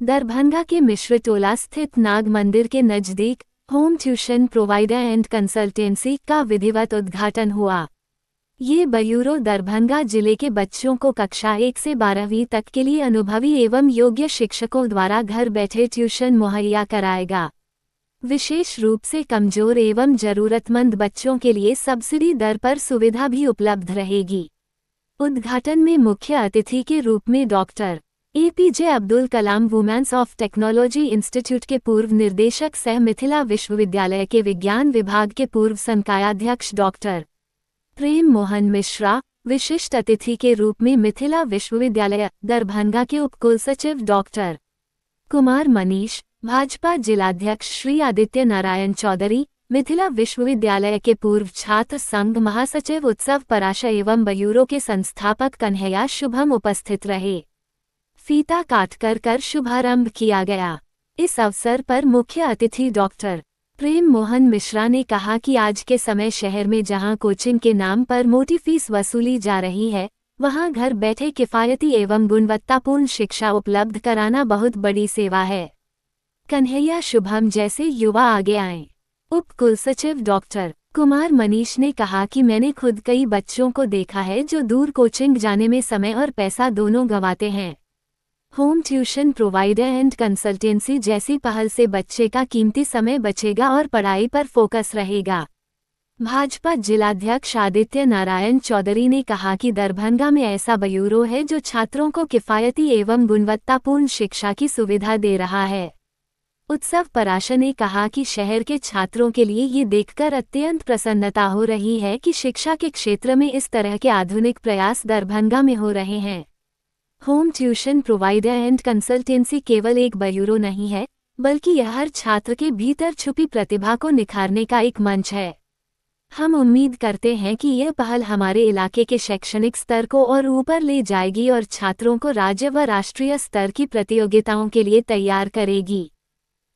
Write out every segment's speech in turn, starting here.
दरभंगा के मिश्र टोला स्थित नाग मंदिर के नजदीक home tuition provider and consultancy का विधिवत उद्घाटन हुआ। ये ब्यूरो दरभंगा जिले के बच्चों को कक्षा 1 से 12वीं तक के लिए अनुभवी एवं योग्य शिक्षकों द्वारा घर बैठे ट्यूशन मुहैया कराएगा। विशेष रूप से कमजोर एवं जरूरतमंद बच्चों के लिए सब्सिडी दर पर सुविधा भी उपलब्ध रहेगी। उद्घाटन में मुख्य अतिथि के रूप में doctor APJ Abdul Kalam women's of technology institute के पूर्व निदेशक सह मिथिला विश्वविद्यालय के विज्ञान विभाग के पूर्व संकायाध्यक्ष डॉक्टर प्रेम मोहन मिश्रा, विशिष्ट अतिथि के रूप में मिथिला विश्वविद्यालय दरभंगा के उपकुलसचिव डॉक्टर कुमार मनीष, भाजपा जिलाध्यक्ष श्री आदित्य नारायण चौधरी, मिथिला विश्वविद्यालय के पूर्व छात्र संघ महासचिव उत्सव पराशर एवं ब्यूरो के संस्थापक कन्हैया शुभम उपस्थित रहे। फीता काटकर शुभारंभ किया गया। इस अवसर पर मुख्य अतिथि डॉक्टर प्रेम मोहन मिश्रा ने कहा कि आज के समय शहर में जहां कोचिंग के नाम पर मोटी फीस वसूली जा रही है, वहां घर बैठे किफायती एवं गुणवत्तापूर्ण शिक्षा उपलब्ध कराना बहुत बड़ी सेवा है। कन्हैया शुभम जैसे युवा आगे आएं। उप कुलसचिव डॉक्टर कुमार मनीष ने कहा कि मैंने खुद कई बच्चों को देखा है जो दूर कोचिंग जाने में समय और पैसा दोनों गंवाते हैं। Home tuition provider and consultancy जैसी पहल से बच्चे का कीमती समय बचेगा और पढ़ाई पर फोकस रहेगा। भाजपा जिलाध्यक्ष आदित्य नारायण चौधरी ने कहा कि दरभंगा में ऐसा ब्यूरो है जो छात्रों को किफायती एवं गुणवत्तापूर्ण शिक्षा की सुविधा दे रहा है। उत्सव पराशर ने कहा कि शहर के छात्रों के लिए ये देखकर अत्यंत प्रसन्नता हो रही है कि शिक्षा के क्षेत्र में इस तरह के आधुनिक प्रयास दरभंगा में हो रहे हैं। Home tuition provider and consultancy केवल एक ब्यूरो नहीं है, बल्कि यह हर छात्र के भीतर छुपी प्रतिभा को निखारने का एक मंच है। हम उम्मीद करते हैं कि यह पहल हमारे इलाके के शैक्षणिक स्तर को और ऊपर ले जाएगी और छात्रों को राज्य व राष्ट्रीय स्तर की प्रतियोगिताओं के लिए तैयार करेगी।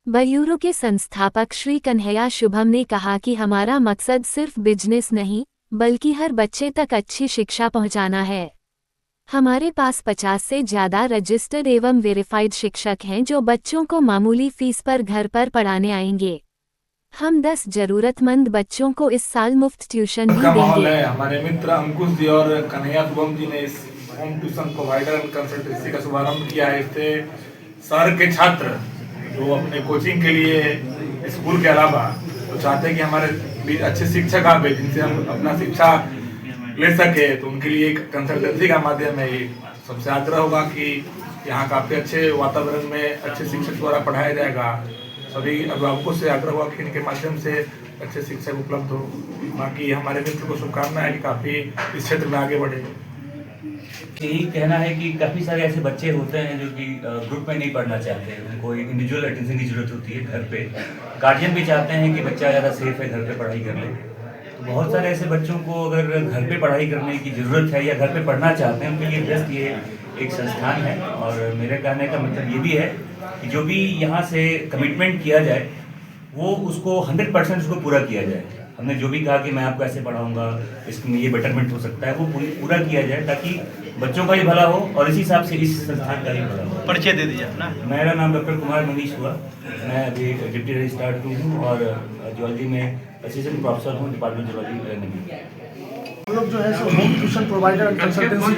ब्यूरो के संस्थापक श्री कन्हैया शुभम ने कहा कि हमारा मकसद सिर्फ बिजनेस नहीं, बल्कि हर बच्चे तक अच्छी शिक्षा पहुंचाना है। हमारे पास 50 से ज़्यादा रजिस्टर्ड एवं वेरीफाइड शिक्षक हैं जो बच्चों को मामूली फीस पर घर पर पढ़ाने आएंगे। हम 10 जरूरतमंद बच्चों को इस साल मुफ्त ट्यूशन भी देंगे। हमारे मित्र अंकुश जी और कन्हैया शुभम जी ने इस home tuition provider and consultancy का शुभारंभ किया है। इससे शहर के छात्र जो अपने कोचिंग के लिए स्कूल के अलावा तो चाहते हैं कि हमारे बीच अच्छे शिक्षक आए जिनसे हम अपना शिक्षा ले सके, तो उनके लिए एक कंसल्टेंसी का माध्यम है। ये सबसे आग्रह होगा कि यहाँ काफ़ी अच्छे वातावरण में अच्छे शिक्षक द्वारा पढ़ाया जाएगा। सभी अभिभावकों से आग्रह होगा कि इनके माध्यम से अच्छे शिक्षक उपलब्ध हो। बाकी हमारे मित्र को शुभकामनाएं है कि काफ़ी इस क्षेत्र में आगे बढ़े। यही कहना है कि काफ़ी सारे ऐसे बच्चे होते हैं जो कि ग्रुप में नहीं पढ़ना चाहते, उनको इंडिविजुअल अटेंशन की जरूरत होती है। घर पे गार्जियन भी चाहते हैं कि बच्चा ज़्यादा सेफ है, घर पे पढ़ाई कर ले। तो बहुत सारे ऐसे बच्चों को अगर घर पे पढ़ाई करने की ज़रूरत है या घर पे पढ़ना चाहते हैं, उनके लिए बेस्ट ये एक संस्थान है। और मेरे कहने का मतलब ये भी है कि जो भी यहाँ से कमिटमेंट किया जाए वो उसको 100% उसको पूरा किया जाए। हमने जो भी कहा कि मैं आपको ऐसे पढ़ाऊँगा, इसमें ये बेटरमेंट हो सकता है, वो पूरा किया जाए ताकि बच्चों का भी भला हो और इसी हिसाब से इस संस्थान का भी भला हो। परिचय दे दीजिए अपना। मेरा नाम डॉक्टर कुमार मनीष हुआ। मैं अभी डिप्टी रजिस्ट्रार हूँ और जूलॉजी में असिस्टेंट प्रोफेसर हूँ, डिपार्टमेंट जूलॉजी नवी। हम लोग जो है so home tuition provider and consultancy,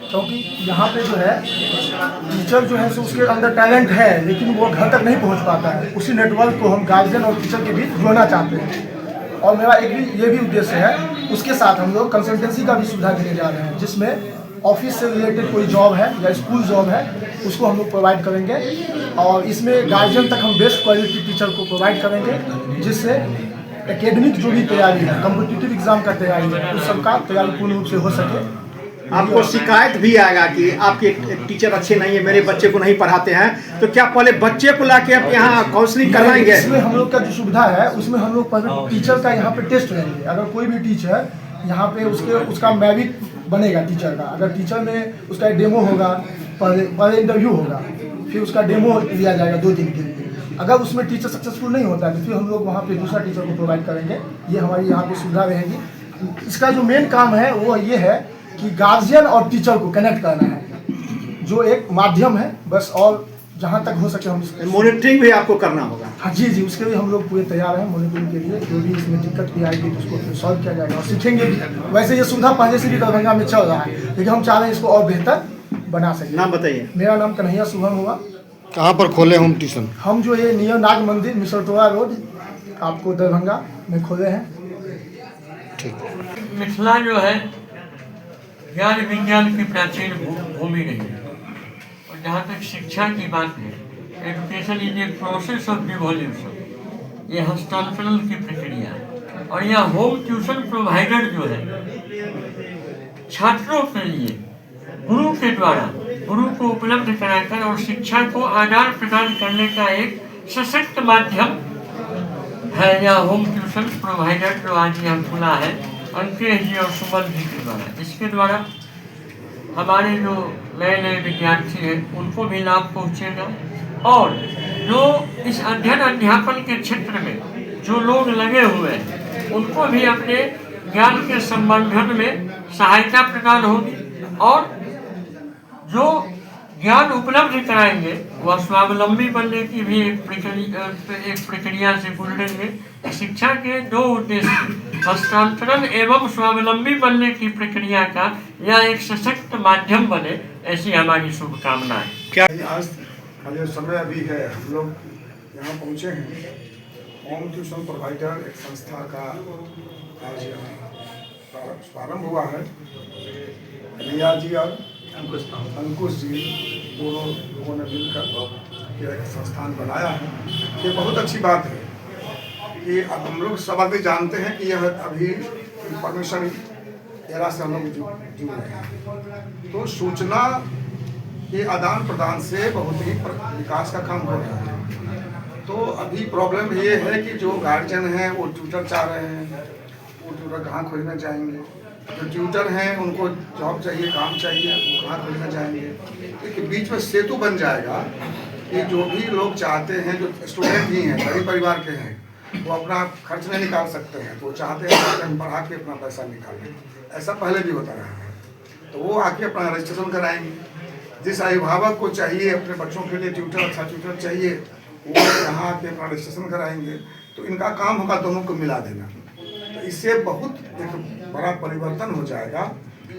क्योंकि यहाँ पे जो है टीचर जो है सो उसके अंदर टैलेंट है लेकिन वो घर तक नहीं पहुँच पाता है। उसी नेटवर्क को हम गार्जियन और टीचर के बीच जोड़ना चाहते हैं। और मेरा ये भी उद्देश्य है, उसके साथ हम लोग कंसल्टेंसी का भी सुविधा देने जा रहे हैं, जिसमें ऑफिस से रिलेटेड कोई जॉब है या स्कूल जॉब है उसको हम लोग प्रोवाइड करेंगे। और इसमें गार्जियन तक हम बेस्ट क्वालिटी टीचर को प्रोवाइड करेंगे, जिससे एकेडमिक जो भी तैयारी है, कॉम्पिटिटिव एग्जाम का तैयारी है, उस सबका तैयारी पूर्ण रूप से हो सके। आपको शिकायत भी आएगा कि आपके टीचर अच्छे नहीं है, मेरे बच्चे को नहीं पढ़ाते हैं, तो क्या पहले बच्चे को लाके आप यहाँ काउंसलिंग करवाएंगे? इसमें हम लोग का जो सुविधा है उसमें हम लोग पहले टीचर का यहाँ पे टेस्ट लेंगे। अगर कोई भी टीचर यहाँ पे उसका मेरिट बनेगा टीचर का, अगर टीचर में उसका डेमो होगा, पहले इंटरव्यू होगा, फिर उसका डेमो लिया जाएगा 2 दिन के लिए। अगर उसमें टीचर सक्सेसफुल नहीं होता है तो फिर हम लोग वहाँ पे दूसरा टीचर को प्रोवाइड करेंगे। ये हमारी यहाँ पे सुविधा रहेगी। इसका जो मेन काम है वो ये है कि गार्जियन और टीचर को कनेक्ट करना है, जो एक माध्यम है बस, और जहाँ तक हो सके हम मॉनिटरिंग भी आपको करना होगा। हाँ जी, उसके लिए हम लोग पूरे तैयार हैं मॉनिटरिंग के लिए। जो भी इसमें दिक्कत भी आएगी तो उसको सॉल्व किया जाएगा और सीखेंगे भी। वैसे ये सुविधा पहले से भी दरभंगा में चल रहा है, लेकिन हम चाह रहे हैं इसको और बेहतर बना सकें। नाम बताइए। मेरा नाम कन्हैया शुभम हुआ। कहाँ पर खोले होम ट्यूशन? हम जो ये नियर नाग मंदिर मिसरटोला रोड आपको दरभंगा में खोले हैं। मिथिला जो है ज्ञान विज्ञान की प्राचीन भूमि रही है, और जहाँ तक शिक्षा की बात है, education is a process of devolution, ये हस्तांतरण की प्रक्रिया है। और यह होम ट्यूशन प्रोवाइडर जो है छात्रों के लिए गुरु के द्वारा गुरु को उपलब्ध कराकर और शिक्षा को आदान प्रदान करने का एक सशक्त माध्यम है यह होम ट्यूशन प्रोवाइडर जो आज यहाँ खुला है अंकेश जी और सुमन जी के द्वारा। इसके द्वारा हमारे जो नए नए विद्यार्थी हैं उनको भी लाभ पहुँचेगा, और जो इस अध्ययन अध्यापन के क्षेत्र में जो लोग लगे हुए हैं उनको भी अपने ज्ञान के संवर्धन में सहायता प्रदान होगी, और जो ज्ञान उपलब्ध कराएंगे वह स्वावलंबी बनने की भी एक प्रक्रिया से गुजरेंगे। शिक्षा के दो उद्देश्य हस्तांतरण एवं स्वावलंबी बनने की प्रक्रिया का यह एक सशक्त माध्यम बने, ऐसी हमारी शुभकामना है। आज का जो समय अभी है, हम लोग यहाँ पहुँचे हैं। होम ट्यूशन प्रोवाइडर एक संस्था का आज प्रारंभ हुआ है। रिया जी और अंकुश जी दोनों लोगों ने मिलकर ये एक संस्थान बनाया है। ये बहुत अच्छी बात है कि अब हम लोग सब अभी जानते हैं कि यह अभी इंफॉर्मेशन एरा से हम लोग जुड़ रहे हैं, तो सूचना के आदान प्रदान से बहुत ही विकास का काम हो रहा है। तो अभी प्रॉब्लम ये है कि जो गार्जियन हैं वो ट्यूटर चाह रहे हैं, वो ट्यूटर कहाँ खोजने जाएंगे। जो ट्यूटर हैं उनको जॉब चाहिए, काम चाहिए, वो कहाँ खोजने जाएंगे। लेकिन बीच में सेतु बन जाएगा कि जो भी लोग चाहते हैं, जो स्टूडेंट भी हैं, गरीब परिवार के हैं, वो अपना खर्च नहीं निकाल सकते हैं, तो चाहते हैं कि हम पढ़ा के अपना पैसा निकालें। ऐसा पहले भी होता रहा है, तो वो आके अपना रजिस्ट्रेशन कराएंगे। जिस अभिभावक को चाहिए अपने बच्चों के लिए ट्यूटर, अच्छा ट्यूटर चाहिए, वो यहाँ आके अपना रजिस्ट्रेशन कराएंगे। तो इनका काम होगा दोनों को मिला देना। तो इससे बहुत एक बड़ा परिवर्तन हो जाएगा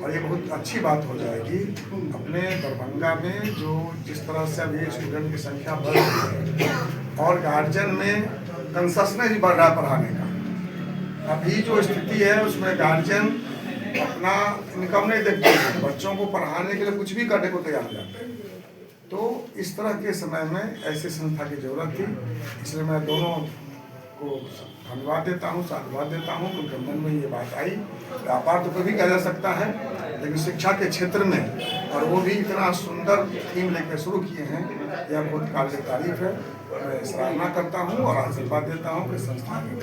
और ये बहुत अच्छी बात हो जाएगी। अपने दरभंगा में जो जिस तरह से अभी स्टूडेंट की संख्या बढ़ रही है और गार्जियन में कंसेशनेस बढ़ रहा है पढ़ाने का, अभी जो स्थिति है उसमें गार्जियन अपना इनकम नहीं देखते हैं, बच्चों को पढ़ाने के लिए कुछ भी करने को तैयार हो जाते हैं। तो इस तरह के समय में ऐसे संस्था की जरूरत थी, इसलिए मैं दोनों को धन्यवाद देता हूँ, साधुवाद देता हूँ। उनके मन में ये बात आई। व्यापार तो कभी किया जा सकता है, लेकिन शिक्षा के क्षेत्र में, और वो भी इतना सुंदर थीम लेकर शुरू किए हैं, यह बहुत काबिल तारीफ है। मैं सराहना करता हूँ और आशीर्वाद देता हूँ कि संस्था में